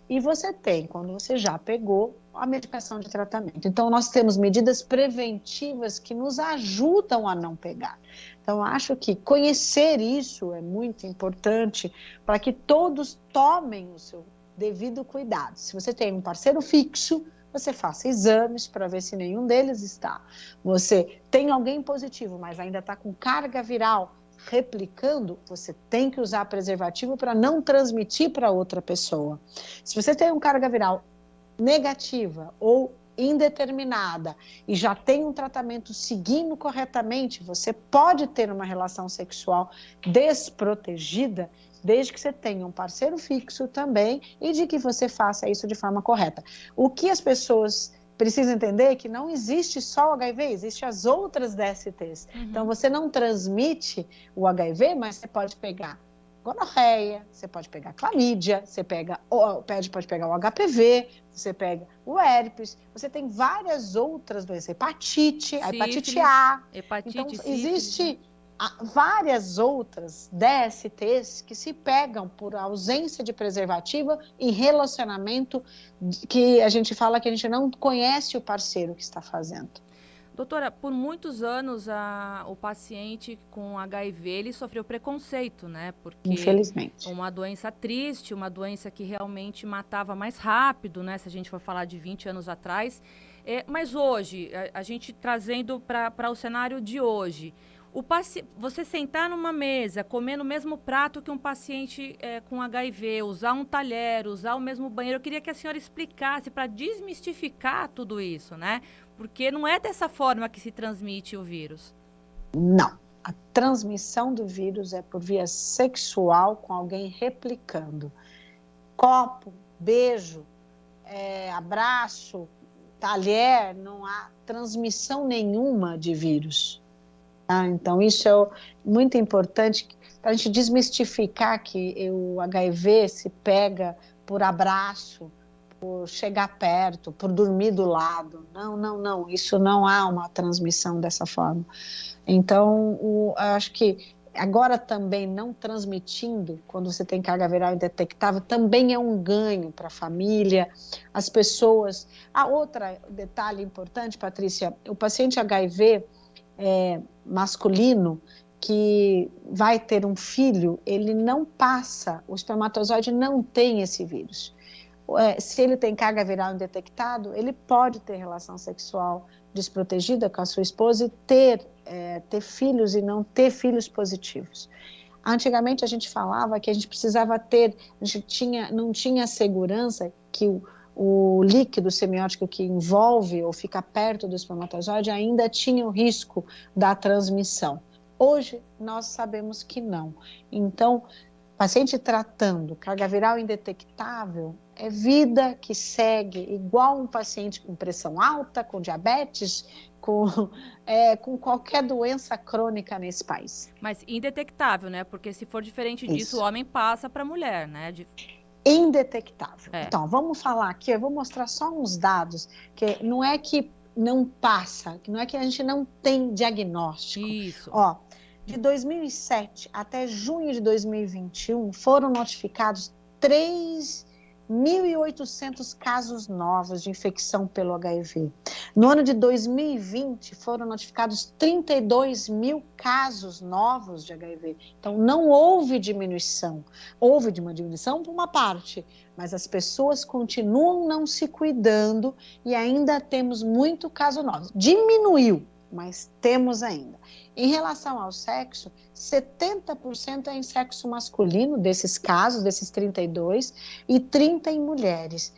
E você tem, quando você já pegou, a medicação de tratamento. Então, nós temos medidas preventivas que nos ajudam a não pegar. Então, acho que conhecer isso é muito importante para que todos tomem o seu devido cuidado. Se você tem um parceiro fixo, você faça exames para ver se nenhum deles está. Você tem alguém positivo, mas ainda está com carga viral replicando, você tem que usar preservativo para não transmitir para outra pessoa. Se você tem uma carga viral negativa ou indeterminada e já tem um tratamento seguindo corretamente, você pode ter uma relação sexual desprotegida, desde que você tenha um parceiro fixo também e de que você faça isso de forma correta. O que as pessoas precisam entender é que não existe só o HIV, existem as outras DSTs. Uhum. Então, você não transmite o HIV, mas você pode pegar gonorreia, você pode pegar clamídia, você pode pegar o HPV, você pega o herpes, você tem várias outras doenças, hepatite, a hepatite A. Então, existe várias outras DSTs que se pegam por ausência de preservativa em relacionamento que a gente fala que a gente não conhece o parceiro que está fazendo. Doutora, por muitos anos o paciente com HIV ele sofreu preconceito, né? Porque infelizmente. Uma doença triste, uma doença que realmente matava mais rápido, né? Se a gente for falar de 20 anos atrás. Mas hoje, a gente trazendo para o cenário de hoje, você sentar numa mesa, comer no mesmo prato que um paciente com HIV, usar um talher, usar o mesmo banheiro, eu queria que a senhora explicasse para desmistificar tudo isso, né? Porque não é dessa forma que se transmite o vírus. Não. A transmissão do vírus é por via sexual com alguém replicando. Copo, beijo, abraço, talher, não há transmissão nenhuma de vírus. Tá? Então, isso é muito importante para a gente desmistificar que o HIV se pega por abraço, por chegar perto, por dormir do lado. Não, isso não há uma transmissão dessa forma. Então, acho que agora também não transmitindo, quando você tem carga viral indetectável, também é um ganho para a família, as pessoas. Outro detalhe importante, Patrícia, o paciente HIV masculino que vai ter um filho, ele não passa, o espermatozoide não tem esse vírus. Se ele tem carga viral indetectado, ele pode ter relação sexual desprotegida com a sua esposa e ter filhos e não ter filhos positivos. Antigamente a gente falava que a gente precisava ter, a gente não tinha segurança que o líquido semiótico que envolve ou fica perto do espermatozoide ainda tinha o risco da transmissão. Hoje nós sabemos que não. Então, paciente tratando carga viral indetectável é vida que segue igual um paciente com pressão alta, com diabetes, com qualquer doença crônica nesse país. Mas indetectável, né? Porque se for diferente disso, o homem passa para a mulher, né? Indetectável. Então, vamos falar aqui, eu vou mostrar só uns dados, que não é que não passa, que não é que a gente não tem diagnóstico. Isso. De 2007 até junho de 2021, foram notificados 3.800 casos novos de infecção pelo HIV. No ano de 2020, foram notificados 32 mil casos novos de HIV. Então, não houve diminuição. Houve uma diminuição por uma parte, mas as pessoas continuam não se cuidando e ainda temos muito caso novo. Diminuiu, mas temos ainda. Em relação ao sexo, 70% é em sexo masculino, desses casos, desses 32, e 30% em mulheres.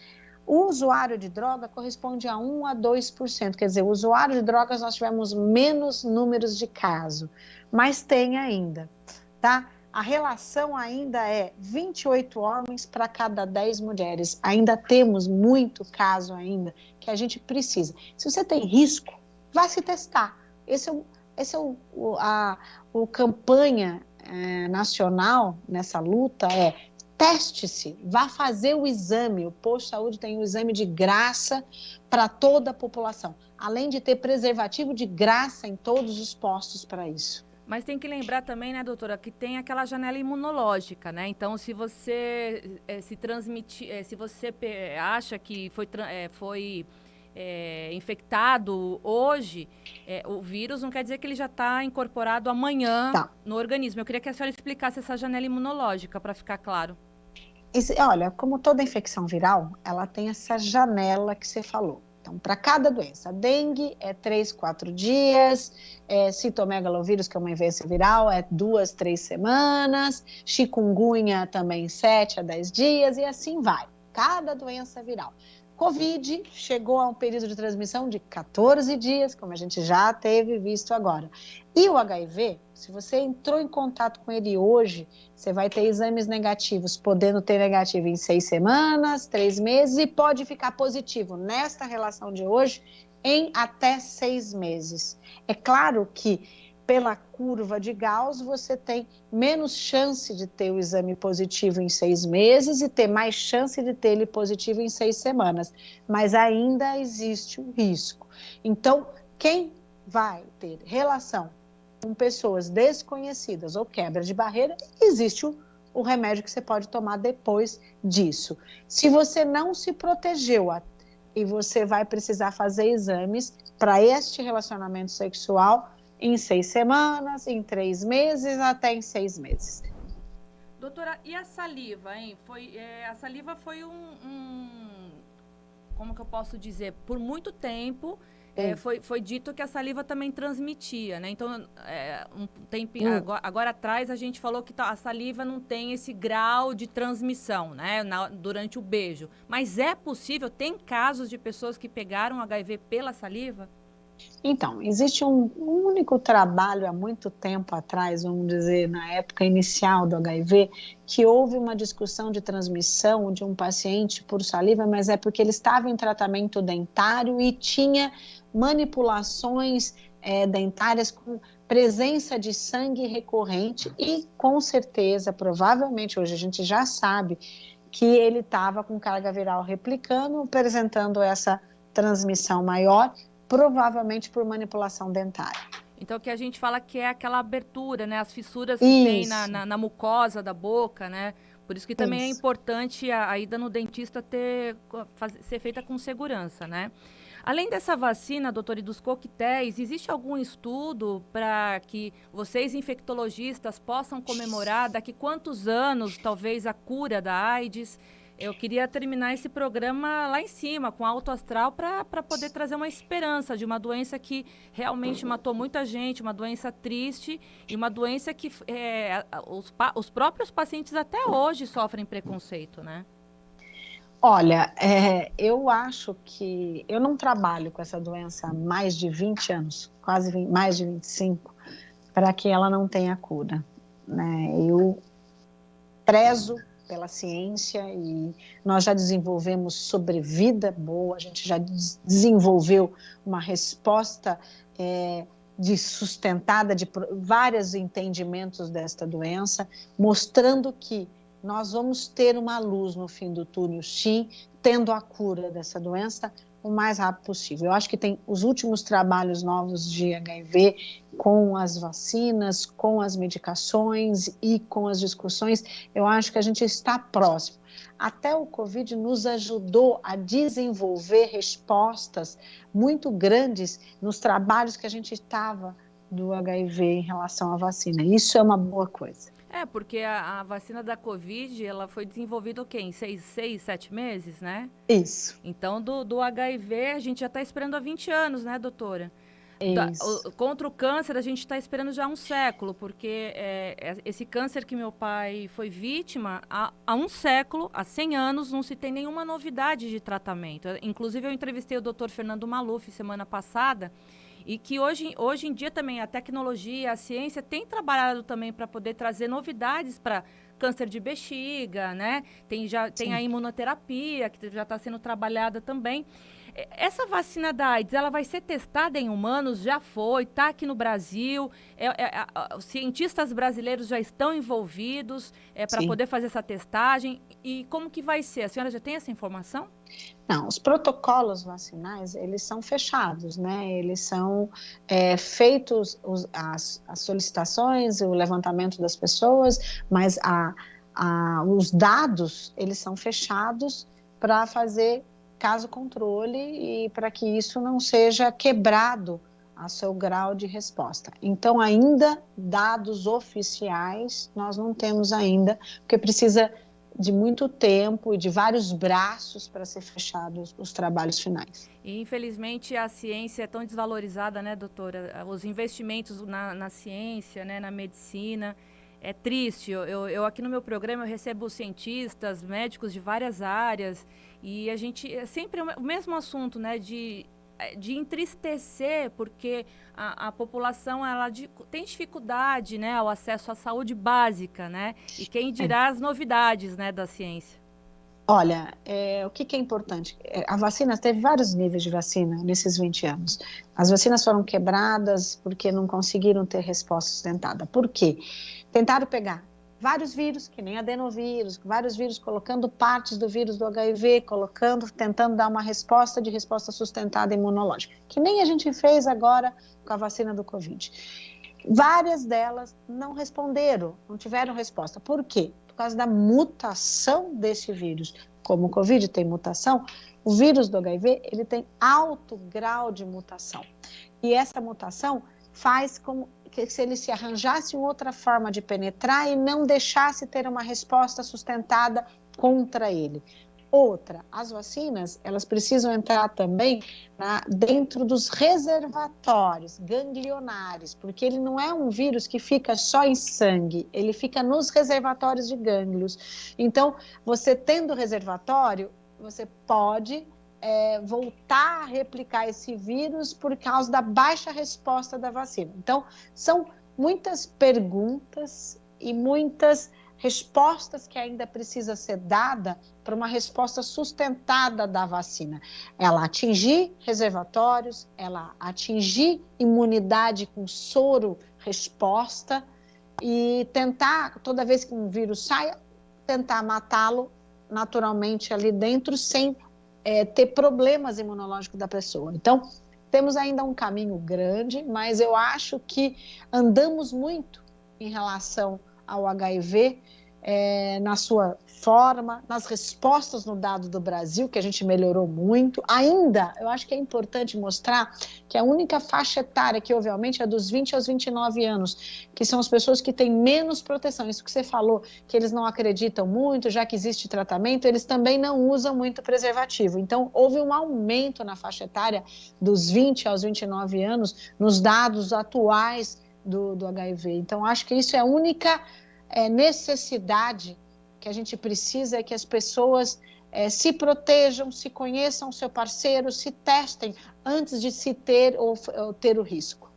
O usuário de droga corresponde a 1 a 2%, quer dizer, o usuário de drogas nós tivemos menos números de caso, mas tem ainda, tá? A relação ainda é 28 homens para cada 10 mulheres. Ainda temos muito caso ainda que a gente precisa. Se você tem risco, vá se testar. Esse é o campanha nacional nessa luta, teste-se, vá fazer o exame. O posto de saúde tem um exame de graça para toda a população, além de ter preservativo de graça em todos os postos para isso. Mas tem que lembrar também, né, doutora, que tem aquela janela imunológica, né? Então, se você se transmitir, se você acha que foi infectado hoje, o vírus não quer dizer que ele já está incorporado amanhã no organismo. Eu queria que a senhora explicasse essa janela imunológica, para ficar claro. Olha, como toda infecção viral, ela tem essa janela que você falou. Então, para cada doença, dengue é 3, 4 dias, citomegalovírus, que é uma infecção viral, é 2, 3 semanas, chikungunya também 7 a 10 dias, e assim vai. Cada doença viral. Covid chegou a um período de transmissão de 14 dias, como a gente já teve visto agora. E o HIV, se você entrou em contato com ele hoje, você vai ter exames negativos, podendo ter negativo em 6 semanas, 3 meses, e pode ficar positivo nesta relação de hoje em até 6 meses. É claro que pela curva de Gauss, você tem menos chance de ter o exame positivo em 6 meses e ter mais chance de ter ele positivo em 6 semanas. Mas ainda existe o risco. Então, quem vai ter relação com pessoas desconhecidas ou quebra de barreira, existe o remédio que você pode tomar depois disso. Se você não se protegeu e você vai precisar fazer exames para este relacionamento sexual, em 6 semanas, em 3 meses, até em 6 meses. Doutora, e a saliva, hein? A saliva foi como que eu posso dizer? Por muito tempo, foi dito que a saliva também transmitia, né? Então, um tempo agora atrás, a gente falou que a saliva não tem esse grau de transmissão, né? Durante o beijo. Mas é possível? Tem casos de pessoas que pegaram HIV pela saliva? Então, existe um único trabalho há muito tempo atrás, vamos dizer, na época inicial do HIV, que houve uma discussão de transmissão de um paciente por saliva, mas é porque ele estava em tratamento dentário e tinha manipulações dentárias com presença de sangue recorrente e, com certeza, provavelmente, hoje a gente já sabe que ele estava com carga viral replicando, apresentando essa transmissão maior, provavelmente por manipulação dentária. Então, que a gente fala que é aquela abertura, né? As fissuras que tem na mucosa da boca, né? Por isso que também é importante a ida no dentista ser feita com segurança, né? Além dessa vacina, doutor, e dos coquetéis, existe algum estudo para que vocês, infectologistas, possam comemorar daqui quantos anos, talvez, a cura da AIDS? Eu queria terminar esse programa lá em cima, com alto astral, para poder trazer uma esperança de uma doença que realmente matou muita gente, uma doença triste e uma doença que os próprios pacientes até hoje sofrem preconceito, né? Olha, eu acho que eu não trabalho com essa doença há mais de 20 anos, mais de 25, para que ela não tenha cura, né? Eu prezo pela ciência e nós já desenvolvemos sobrevida boa, a gente já desenvolveu uma resposta sustentada de vários entendimentos desta doença, mostrando que nós vamos ter uma luz no fim do túnel, sim, tendo a cura dessa doença o mais rápido possível. Eu acho que tem os últimos trabalhos novos de HIV com as vacinas, com as medicações e com as discussões, eu acho que a gente está próximo. Até o Covid nos ajudou a desenvolver respostas muito grandes nos trabalhos que a gente estava do HIV em relação à vacina. Isso é uma boa coisa. Porque a vacina da Covid, ela foi desenvolvida o quê? Em 7 meses, né? Isso. Então, do HIV, a gente já está esperando há 20 anos, né, doutora? Isso. Contra o câncer, a gente está esperando já há um século, porque esse câncer que meu pai foi vítima, há um século, há 100 anos, não se tem nenhuma novidade de tratamento. Inclusive, eu entrevistei o doutor Fernando Maluf semana passada, e que hoje em dia também a tecnologia, a ciência tem trabalhado também para poder trazer novidades para câncer de bexiga, né? Tem a imunoterapia, que já está sendo trabalhada também. Essa vacina da AIDS, ela vai ser testada em humanos? Já foi, está aqui no Brasil. Os cientistas brasileiros já estão envolvidos para poder fazer essa testagem. E como que vai ser? A senhora já tem essa informação? Não, os protocolos vacinais, eles são fechados, né? Eles são feitos as solicitações, o levantamento das pessoas, mas os dados, eles são fechados para fazer caso controle e para que isso não seja quebrado a seu grau de resposta. Então, ainda dados oficiais nós não temos ainda, porque precisa de muito tempo e de vários braços para ser fechados os trabalhos finais. E, infelizmente, a ciência é tão desvalorizada, né, doutora? Os investimentos na ciência, né, na medicina, é triste. Eu aqui no meu programa eu recebo cientistas, médicos de várias áreas, e a gente é sempre o mesmo assunto, né, de entristecer, porque a população tem dificuldade, né, ao acesso à saúde básica, né, e quem dirá as novidades, né, da ciência. Olha, o que é importante? A vacina, teve vários níveis de vacina nesses 20 anos. As vacinas foram quebradas porque não conseguiram ter resposta sustentada. Por quê? Tentaram pegar vários vírus, que nem adenovírus, vários vírus, colocando partes do vírus do HIV, tentando dar uma resposta sustentada imunológica, que nem a gente fez agora com a vacina do Covid. Várias delas não responderam, não tiveram resposta. Por quê? Por causa da mutação desse vírus. Como o Covid tem mutação, o vírus do HIV, ele tem alto grau de mutação. E essa mutação faz como que se ele se arranjasse outra forma de penetrar e não deixasse ter uma resposta sustentada contra ele. Outra, as vacinas, elas precisam entrar também dentro dos reservatórios ganglionares, porque ele não é um vírus que fica só em sangue, ele fica nos reservatórios de gânglios. Então, você tendo reservatório, você pode voltar a replicar esse vírus por causa da baixa resposta da vacina. Então, são muitas perguntas e muitas respostas que ainda precisa ser dada para uma resposta sustentada da vacina. Ela atingir reservatórios, ela atingir imunidade com soro resposta e tentar, toda vez que um vírus saia, tentar matá-lo naturalmente ali dentro sem ter problemas imunológicos da pessoa. Então, temos ainda um caminho grande, mas eu acho que andamos muito em relação ao HIV, na sua forma, nas respostas no dado do Brasil, que a gente melhorou muito. Ainda, eu acho que é importante mostrar que a única faixa etária que houve aumento é dos 20 aos 29 anos, que são as pessoas que têm menos proteção. Isso que você falou, que eles não acreditam muito, já que existe tratamento, eles também não usam muito preservativo. Então, houve um aumento na faixa etária dos 20 aos 29 anos, nos dados atuais do HIV. Então, acho que isso é a única necessidade que a gente precisa, é que as pessoas se protejam, se conheçam o seu parceiro, se testem antes de se ter ou ter o risco.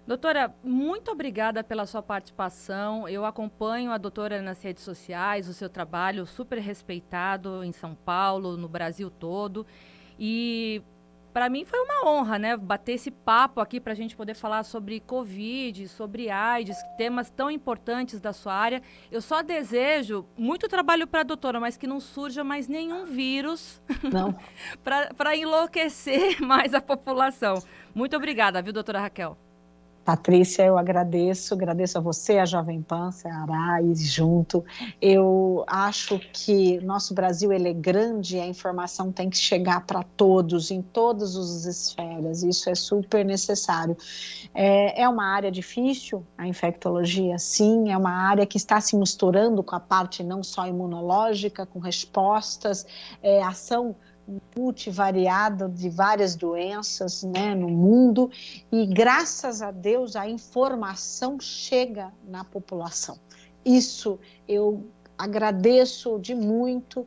Doutora, muito obrigada pela sua participação. Eu acompanho a doutora nas redes sociais, o seu trabalho super respeitado em São Paulo, no Brasil todo. E para mim foi uma honra, né, bater esse papo aqui para a gente poder falar sobre Covid, sobre AIDS, temas tão importantes da sua área. Eu só desejo muito trabalho para a doutora, mas que não surja mais nenhum vírus para enlouquecer mais a população. Muito obrigada, viu, doutora Raquel? Patrícia, eu agradeço a você, a Jovem Pan, Ceará e junto. Eu acho que nosso Brasil ele é grande e a informação tem que chegar para todos, em todas as esferas. Isso é super necessário. É uma área difícil, a infectologia, sim, é uma área que está se misturando com a parte não só imunológica, com respostas, ação multivariada de várias doenças, né, no mundo, e graças a Deus a informação chega na população. Isso eu agradeço de muito,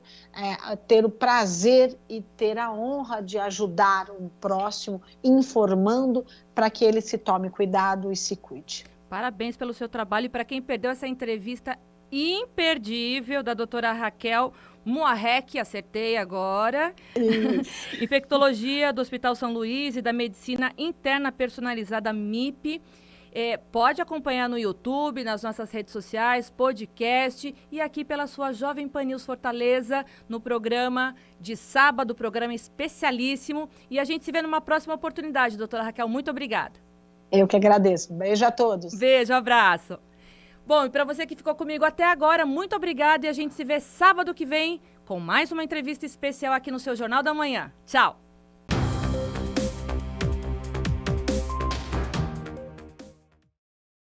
ter o prazer e ter a honra de ajudar o próximo, informando para que ele se tome cuidado e se cuide. Parabéns pelo seu trabalho, e para quem perdeu essa entrevista imperdível da doutora Raquel Moarec, acertei agora, infectologia do Hospital São Luís e da Medicina Interna Personalizada MIP. Pode acompanhar no YouTube, nas nossas redes sociais, podcast e aqui pela sua Jovem Pan News Fortaleza, no programa de sábado, programa especialíssimo. E a gente se vê numa próxima oportunidade, doutora Raquel. Muito obrigada. Eu que agradeço. Beijo a todos. Beijo, abraço. Bom, e para você que ficou comigo até agora, muito obrigada, e a gente se vê sábado que vem com mais uma entrevista especial aqui no seu Jornal da Manhã. Tchau!